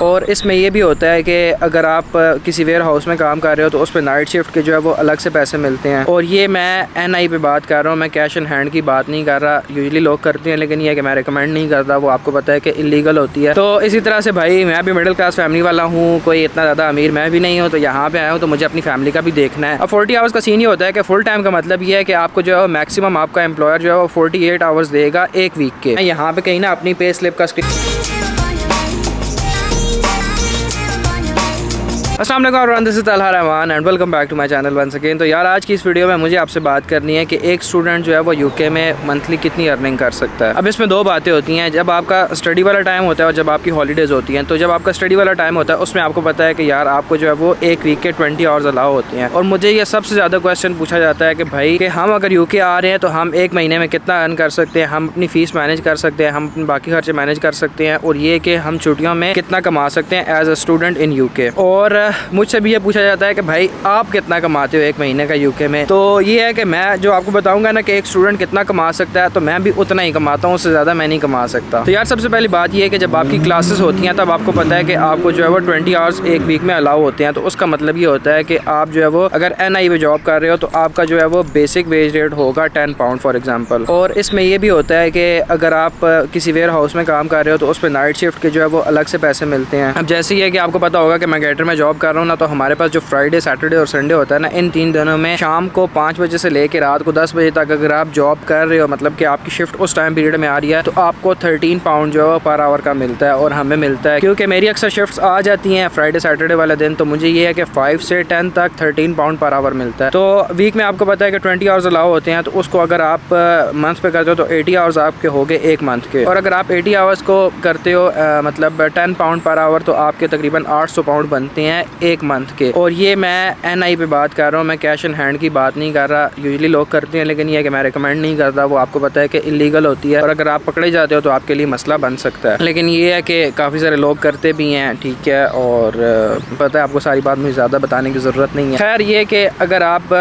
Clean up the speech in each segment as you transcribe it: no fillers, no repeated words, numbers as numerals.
और इसमें ये भी होता है कि अगर आप किसी वेयर हाउस में काम कर रहे हो तो उस पर नाइट शिफ्ट के जो है वो अलग से पैसे मिलते हैं। और ये मैं NI पे बात कर रहा हूँ, मैं कैश इन हैंड की बात नहीं कर रहा। यूजुअली लोग करते हैं लेकिन ये है कि मैं रिकमेंड नहीं करता, वो आपको पता है कि इलीगल होती है। तो इसी तरह से भाई मैं भी मिडिल क्लास फैमिली वाला हूँ, कोई इतना ज़्यादा अमीर मैं भी नहीं हूँ, तो यहाँ पे आया हूँ तो मुझे अपनी फैमिली का भी देखना है। अब 40 आवर्स का सीन ये होता है कि फुल टाइम का मतलब ये है कि आपको जो है मैक्सिमम आपका एम्प्लॉयर जो है वो 48 आवर्स देगा एक वीक के। यहाँ पे कहीं ना अपनी पे स्लिप का अस्सलाम वालेकुम, this is Talha Rahman and welcome back to my channel once again. तो यार आज की इस वीडियो में मुझे आपसे बात करनी है कि एक स्टूडेंट जो है वो यूके में मंथली कितनी अर्निंग कर सकता है। अब इसमें दो बातें होती हैं, जब आपका स्टडी वाला टाइम होता है और जब आपकी हॉलीडेज़ होती हैं। तो जब आपका स्टडी वाला टाइम होता है उसमें आपको पता है कि यार आपको जो है वो एक वीक के 20 आवर्स अलाउ होते हैं। और मुझे ये सबसे ज़्यादा क्वेश्चन पूछा जाता है कि भाई कि हम अगर यूके आ रहे हैं तो हम एक महीने में कितना अर्न कर सकते हैं, हम अपनी फ़ीस मैनेज कर सकते हैं, हम अपने बाकी खर्चे मैनेज कर सकते हैं, और ये कि हम छुट्टियों में कितना कमा सकते हैं as a student in UK. और मुझसे भी पूछा जाता है कि भाई आप कितना कमाते हो एक महीने का यूके में। तो ये है कि मैं जो आपको बताऊंगा ना कि एक स्टूडेंट कितना कमा सकता है, तो मैं भी उतना ही कमाता हूँ, उससे ज़्यादा मैं नहीं कमा सकता। तो यार सबसे पहली बात ये है कि जब आपकी क्लासेस होती हैं तब आपको पता है कि आपको जो है वो 20 आवर्स एक वीक में अलाउ होते हैं। तो उसका मतलब ये होता है कि आप जो है वो अगर NI पे जॉब कर रहे हो तो आपका जो है वो बेसिक वेज रेट होगा 10 पाउंड फॉर एग्जाम्पल। और इसमें यह भी होता है कि अगर आप किसी वेयर हाउस में काम कर रहे हो तो उस पर नाइट शिफ्ट के जो है वो अलग से पैसे मिलते हैं। अब जैसे ये कि आपको पता होगा कि मैं गेटर में जॉब कर रहा हूँ ना, तो हमारे पास जो फ्राइडे सैटरडे और संडे होता है ना, इन 3 दिनों में शाम को 5 बजे से लेकर रात को 10 बजे तक अगर आप जॉब कर रहे हो, मतलब कि आपकी शिफ्ट उस टाइम पीरियड में आ रही है, तो आपको 13 पाउंड जो है पर आवर का मिलता है। और हमें मिलता है क्योंकि मेरी अक्सर शिफ्ट्स आ जाती हैं फ्राइडे सैटरडे वाले दिन, तो मुझे ये है कि 5 से 10 तक 13 पाउंड पर आवर मिलता है। तो वीक में आपको पता है कि 20 आवर्स अलाउ होते हैं, तो उसको अगर आप मंथ पे करते हो तो 80 आवर्स आपके हो गए एक मंथ के। और अगर आप 80 आवर्स को करते हो मतलब 10 पाउंड पर आवर, तो आपके तकरीबन 800 पाउंड बनते हैं एक मंथ के। और ये मैं NI पे बात कर रहा हूँ, मैं कैश इन हैंड की बात नहीं कर रहा। यूजुअली लोग करते हैं लेकिन ये है कि मैं रिकमेंड नहीं करता, वो आपको पता है कि इलीगल होती है, और अगर आप पकड़े जाते हो तो आपके लिए मसला बन सकता है। लेकिन ये है कि काफ़ी सारे लोग करते भी हैं, ठीक है, और पता है आपको सारी बात मुझे ज़्यादा बताने की ज़रूरत नहीं है। खैर ये कि अगर आप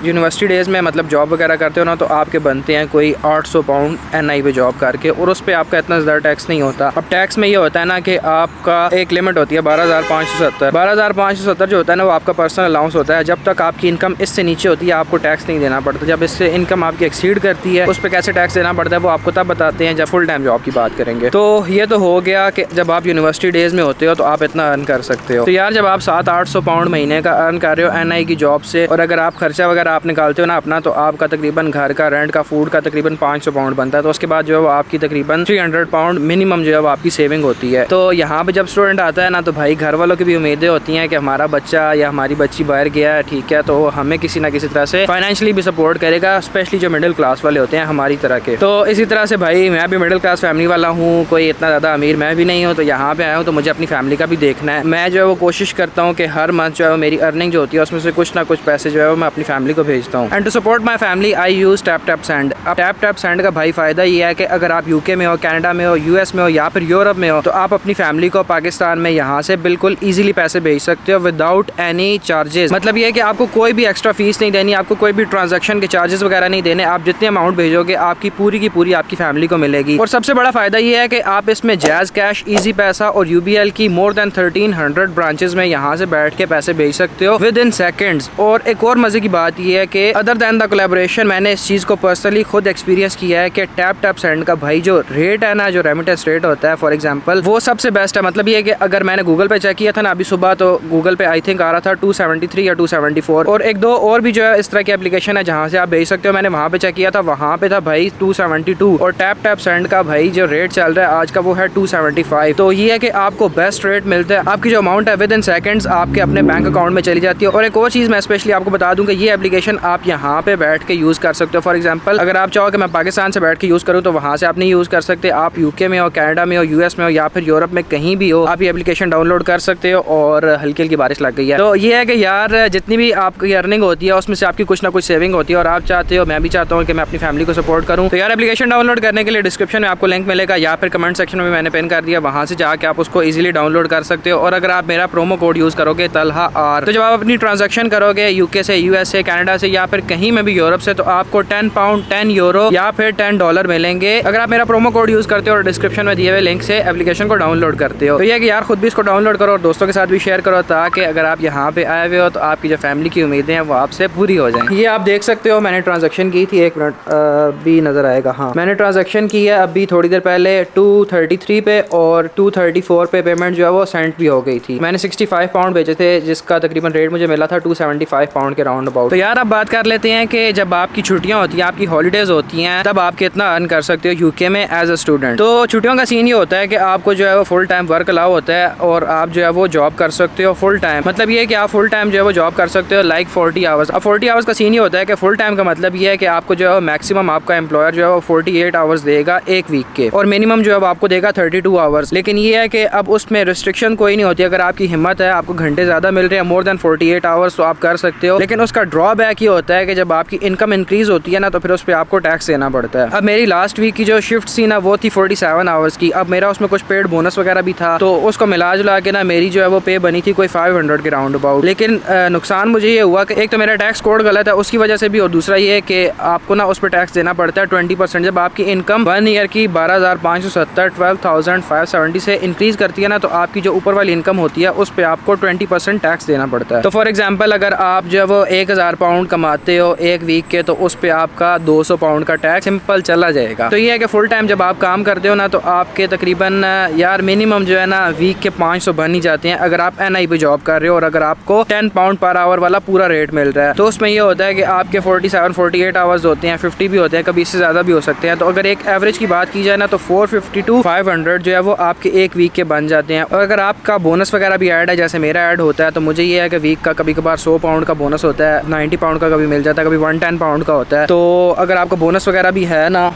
यूनिवर्सिटी डेज़ में मतलब जॉब वगैरह करते हो ना, तो आपके बनते हैं कोई 800 पाउंड NI पे जॉब करके, और उस पर आपका इतना ज़्यादा टैक्स नहीं होता। अब टैक्स में ये होता है ना कि आपका एक लिमिट होती है 12,570 जो होता है ना, वो आपका पर्सनल अलाउंस होता है। जब तक आपकी इनकम इससे नीचे होती है आपको टैक्स नहीं देना पड़ता। जब इससे इनकम आपकी एक्सीड करती है उस पर कैसे टैक्स देना पड़ता है वो आपको तब बताते हैं जब फुल टाइम जॉब की बात करेंगे। तो ये तो हो गया कि जब आप यूनिवर्सिटी डेज़ में होते हो तो आप इतना अर्न कर सकते हो। तो यार जब आप 700-800 पाउंड महीने का अर्न कर रहे हो NI की जॉब से, और अगर आप खर्चा वगैरह आप निकालते हो ना अपना, तो आपका तकरीबन घर का रेंट का फूड का तकरीबन 500 पाउंड बनता है। तो उसके बाद जो है वो आपकी तकरीबन 300 पाउंड मिनिमम जो है वो आपकी सेविंग होती है। तो यहाँ पे जब स्टूडेंट आता है ना, तो भाई घर वालों की भी उम्मीदें होती हैं कि हमारा बच्चा या हमारी बच्ची बाहर गया है, ठीक है, तो हमें किसी ना किसी तरह से फाइनेंशियली भी सपोर्ट करेगा, स्पेशली जो मिडिल क्लास वाले होते हैं हमारी तरह के। तो इसी तरह से भाई मैं भी मिडिल क्लास फैमिली वाला हूँ, कोई इतना ज़्यादा अमीर मैं भी नहीं हूँ, तो यहाँ पे आया हूँ तो मुझे अपनी फैमिली का भी देखना है। मैं जो है वो कोशिश करता हूँ कि हर मंथ जो है मेरी अर्निंग जो होती है उसमें से कुछ ना कुछ पैसे जो है वो मैं अपनी फैमिली को भेजता हूँ। And to support my family I use Tap Send. अब टैप सेंड का भाई फ़ायदा ये है कि अगर आप यूके में हो, कनाडा में हो, US में हो या फिर यूरोप में हो, तो आप अपनी फैमिली को पाकिस्तान में यहाँ से बिल्कुल ईजिली पैसे भेज सकते हो विदाउट एनी चार्जेस। मतलब ये है कि आपको कोई भी एक्स्ट्रा फीस नहीं देनी, आपको कोई भी ट्रांजैक्शन के चार्जेस वगैरह नहीं देने। आप जितने अमाउंट भेजोगे आपकी पूरी की पूरी आपकी फैमिली को मिलेगी। और सबसे बड़ा फायदा ये है कि आप इसमें जैज़ कैश, इजी पैसा और UBL की मोर देन 1300 ब्रांचेस में यहाँ से बैठ के पैसे भेज सकते हो विद इन सेकेंड्स। और एक और मजे की बात ये है कि अदर दैन द कोलैबोरेशन, मैंने इस चीज़ को पर्सनली खुद एक्सपीरियंस किया है कि टैप सेंड का भाई जो रेट है ना, जो रेमिटेंस रेट होता है फॉर एग्जाम्पल, वो सबसे बेस्ट है। मतलब ये है कि अगर मैंने गूगल पे चेक किया था ना अभी सुबह, तो गूगल पे आई थिंक आ रहा था 273 या 274, और एक दो और भी जो है इस तरह की एप्लीकेशन है जहाँ से आप भेज सकते हो। मैंने वहाँ पे चेक किया था, वहाँ पे था भाई 272, और टैप सेंड का भाई जो रेट चल रहा है आज का वो है 275। तो ये है कि आपको बेस्ट रेट मिलता है, आपकी जो अमाउंट है विद इन सेकंड्स आपके अपने बैंक अकाउंट में चली जाती है। और एक और चीज़ मैं स्पेशली आपको बता दूँ कि ये एप्लीकेशन आप यहाँ पे बैठ के यूज़ कर सकते हो। फॉर एग्जाम्पल अगर आप चाहो कि मैं पाकिस्तान से बैठ के यूज़ करूँ तो वहाँ से आप नहीं यूज़ कर सकते। आप यूके में हो, कनाडा में हो, US में हो या फिर यूरोप में कहीं भी हो, आप ये एप्लीकेशन डाउनलोड कर सकते हो और और हल्की हल्की बारिश लग गई है। तो ये है कि यार जितनी भी आपकी अर्निंग होती है उसमें से आपकी कुछ ना कुछ सेविंग होती है और आप चाहते हो, मैं भी चाहता हूँ कि मैं अपनी फैमिली को सपोर्ट करूँ। तो यार एप्लीकेशन डाउनलोड करने के लिए डिस्क्रिप्शन में आपको लिंक मिलेगा या फिर कमेंट सेक्शन में मैंने पिन कर दिया, वहाँ से जाके आप उसको ईजिली डाउनलोड कर सकते हो। और अगर आप मेरा प्रोमो कोड यूज़ करोगे तलहा आर, तो जब आप अपनी ट्रांजैक्शन करोगे यूके से, यूएस से, कनाडा से या फिर कहीं में भी यूरोप से, तो आपको 10 पाउंड 10 यूरो या फिर $10 मिलेंगे अगर आप मेरा प्रोमो कोड यूज़ करते हो और डिस्क्रिप्शन में दिए हुए लिंक से एप्लीकेशन को डाउनलोड करते हो। तो ये कि यार खुद भी इसको डाउनलोड करो और दोस्तों के साथ भी शेयर करो, ताकि अगर आप यहाँ पे आए हुए हो तो आपकी जो फैमिली की उम्मीदें हैं वो आपसे पूरी हो जाएं। ये आप देख सकते हो मैंने ट्रांजैक्शन की थी, एक मिनट भी नज़र आएगा, हाँ मैंने ट्रांजैक्शन की है अभी थोड़ी देर पहले 233 पे और 234 पे पेमेंट जो है वो सेंड भी हो गई थी। मैंने 65 पाउंड भेजे थे जिसका तकरीबन रेट मुझे मिला था 275 पाउंड के राउंड अबाउट। तो यार अब बात कर लेते हैं कि जब आपकी छुट्टियाँ होती हैं, आपकी हॉलीडेज़ होती हैं, तब आप कितना अर्न कर सकते हो यूके में एज अ स्टूडेंट। तो छुट्टियों का सीन ये होता है कि आपको जो है वो फुल टाइम वर्क अलाउ होता है और आप जो है वो जॉब कर सकते हो फुल टाइम। मतलब ये है कि आप फुल टाइम जो है वो जॉब कर सकते हो लाइक 40 आवर्स। अब 40 आवर्स का सीन ये होता है कि फुल टाइम का मतलब ये है कि आपको जो है मैक्सिमम आपका एम्प्लॉयर जो है वो 48 आवर्स देगा एक वीक के, और मिनिमम जो है आपको देगा 32 आवर्स। लेकिन ये है कि अब उसमें रिस्ट्रिक्शन कोई नहीं होती, अगर आपकी हिम्मत है, आपको घंटे ज़्यादा मिल रहे हैं मोर देन 48 आवर्स, तो आप कर सकते हो। लेकिन उसका ड्रॉबैक ये होता है कि जब आपकी इनकम इंक्रीज होती है ना, तो फिर उस पर आपको टैक्स देना पड़ता है। अब मेरी लास्ट वीक की जो शिफ्ट थी ना वो थी 47 आवर्स की। अब मेरा उसमें कुछ पेड बोनस वगैरह भी था, तो उसको मिला जुला के ना मेरी जो है वो पे बनी थी कोई 500 के राउंड अबाउट। लेकिन नुकसान मुझे ये हुआ कि एक तो मेरा टैक्स कोड गलत है उसकी वजह से भी, और दूसरा ये है कि आपको ना उस पर टैक्स देना पड़ता है 20%। जब आपकी इनकम 1 ईयर की 12,570 12,570 से इंक्रीज करती है ना, तो आपकी जो ऊपर वाली इनकम होती है उस पर आपको 20% टैक्स देना पड़ता है। तो फॉर एग्जाम्पल अगर आप जो है वो 1000 पाउंड कमाते हो एक वीक के, तो उस पर आपका 200 पाउंड का टैक्स सिंपल चला जाएगा। तो ये है कि फुल टाइम जब आप काम करते हो ना, तो आपके तकरीबन यार मिनिमम जो है ना वीक के 500 बन ही जाते हैं अगर आप NI पे जॉब कर रहे हो और अगर आपको 10 पाउंड पर आवर वाला पूरा रेट मिल रहा है। तो उसमें ये होता है कि आपके 47-48 आवर्स होते हैं, 50 भी होते हैं, कभी इससे ज़्यादा भी हो सकते हैं। तो अगर एक एवरेज की बात की जाए ना, तो 450 to 500 जो है वो आपके एक वीक के बन जाते हैं। और अगर आपका बोनस वगैरह भी ऐड है, जैसे मेरा ऐड होता है, तो मुझे ये है कि वीक का कभी कभार 100 पाउंड का बोनस होता है, 90 पाउंड का कभी मिल जाता है, कभी 110 पाउंड का होता है। तो अगर आपका बोनस वगैरह भी है ना,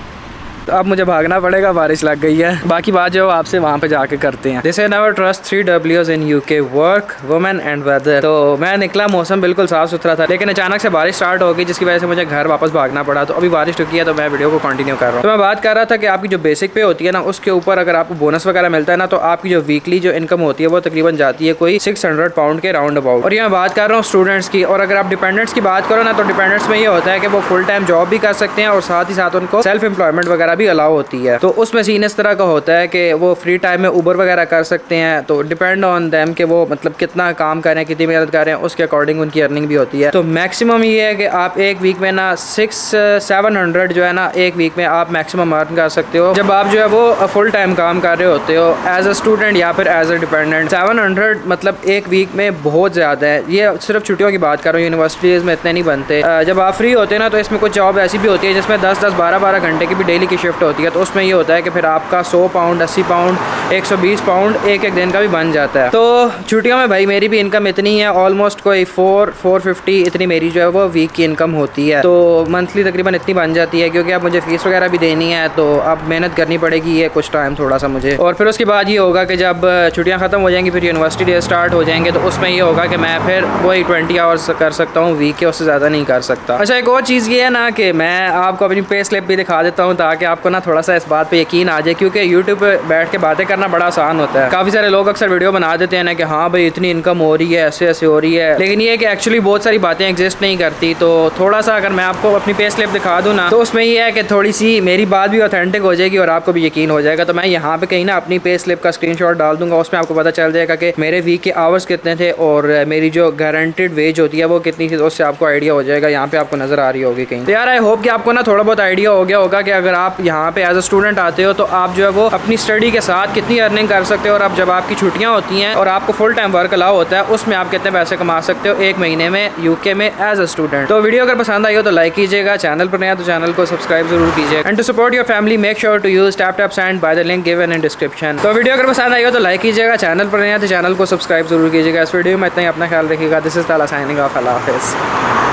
तो अब मुझे भागना पड़ेगा, बारिश लग गई है। बाकी बात जो आपसे वहाँ पे जाके करते हैं। This is never trust 3 W's in UK, work, women and weather. तो मैं निकला, मौसम बिल्कुल साफ सुथरा था, लेकिन अचानक से बारिश स्टार्ट हो गई जिसकी वजह से मुझे घर वापस भागना पड़ा। तो अभी बारिश रुकी है तो मैं वीडियो को कंटिन्यू कर रहा हूँ। तो मैं बात कर रहा था कि आपकी जो बेसिक पे होती है ना, उसके ऊपर अगर आपको बोनस वगैरह मिलता है ना, तो आपकी जो वीकली जो इनकम होती है वो तकरीबन जाती है कोई 600 पाउंड के राउंड अबाउट। और ये मैं बात कर रहा हूँ स्टूडेंट्स की। और अगर आप डिपेंडेंट्स की बात करो ना, तो डिपेंडेंट्स में ये होता है कि वो फुल टाइम जॉब भी कर सकते हैं और साथ ही साथ उनको सेल्फ एम्प्लॉयमेंट वगैरह भी अलाउ होती है। तो उसमें सीन इस तरह का होता है कि वो फ्री टाइम में उबर वगैरह कर सकते हैं। तो डिपेंड ऑन देम कि वो मतलब कितना काम कर रहे हैं, कितनी मेहनत कर रहे हैं, उसके अकॉर्डिंग उनकी अर्निंग भी होती है। तो मैक्सिमम ये है कि आप एक वीक में ना 600-700 जो है ना एक वीक में आप मैक्सिमम अर्न कर सकते हो जब आप जो है वो फुल टाइम काम कर रहे होते हो एज अ स्टूडेंट या फिर एज अ डिपेंडेंट। 700 मतलब एक वीक में बहुत ज़्यादा है। ये सिर्फ छुट्टियों की बात कर रहा हूँ, यूनिवर्सिटीज़ में इतने नहीं बनते। जब आप फ्री होते हैं ना, तो इसमें कुछ जॉब ऐसी भी होती है जिसमें 10-10 12-12 घंटे की भी डेली की शिफ्ट होती है। तो उसमें ये होता है कि फिर आपका 100 पाउंड 80 पाउंड 120 पाउंड एक एक दिन का भी बन जाता है। तो छुट्टियों में भाई मेरी भी इनकम इतनी है, ऑलमोस्ट कोई 450 इतनी मेरी जो है वो वीक की इनकम होती है। तो मंथली तकरीबन इतनी बन जाती है, क्योंकि अब मुझे फीस वगैरह भी देनी है, तो अब मेहनत करनी पड़ेगी ये कुछ टाइम थोड़ा सा मुझे। और फिर उसके बाद ये होगा कि जब छुट्टियाँ ख़त्म हो जाएंगी, फिर यूनिवर्सिटी डे स्टार्ट हो जाएंगे, तो उसमें ये होगा कि मैं फिर वही 20 आवर्स कर सकता हूँ वीक के, उससे ज़्यादा नहीं कर सकता। अच्छा, एक और चीज़ ये है ना कि मैं आपको अपनी पे स्लिप भी दिखा देता हूँ ताकि आपको ना थोड़ा सा इस बात पर यकीन आ जाए, क्योंकि यूट्यूब पर बैठ के बातें करना बड़ा आसान होता है। काफ़ी सारे लोग अक्सर वीडियो बना देते हैं ना कि हाँ भाई इतनी इनकम हो रही है, ऐसे ऐसे हो रही है, लेकिन ये है कि एक्चुअली बहुत सारी बातें एग्जिस्ट नहीं करती। तो थोड़ा सा अगर मैं आपको अपनी पे स्लिप दिखा दूँ ना, तो उसमें ये है कि थोड़ी सी मेरी बात भी ऑथेंटिक हो जाएगी और आपको भी यकीन हो जाएगा। तो मैं यहाँ पे कहीं ना अपनी पे स्लिप का स्क्रीनशॉट डाल दूंगा, उसमें आपको पता चल जाएगा कि मेरे वीक के आवर्स कितने थे और मेरी जो गारंटेड वेज होती है वो कितनी थी, तो उससे आपको आइडिया हो जाएगा। यहाँ पे आपको नजर आ रही होगी कहीं। तो यार आई होप कि आपको ना थोड़ा बहुत आइडिया हो गया होगा कि अगर आप यहाँ पे एज अ स्टूडेंट आते हो तो आप जो है वो अपनी स्टडी के साथ कितनी अर्निंग कर सकते हो, और अब जब आपकी छुट्टियाँ होती हैं और आपको फुल टाइम वर्क अलाउ होता है, उसमें आप कितने पैसे कमा सकते हो एक महीने में यूके में एज अ स्टूडेंट। तो वीडियो अगर पसंद आई हो तो लाइक कीजिएगा, चैनल पर नया तो चैनल को सब्सक्राइब जरूर कीजिएगा। And to support your family make sure to use Tap Send by the link given in description. तो वीडियो अगर पसंद आई हो तो लाइक कीजिएगा, चैनल पर नया तो चैनल को सब्सक्राइब जरूर कीजिएगा। इस वीडियो में इतना ही, अपना ख्याल रखिएगा। दिस इज ताला साइनिंग ऑफ। अल्लाह हाफिज़।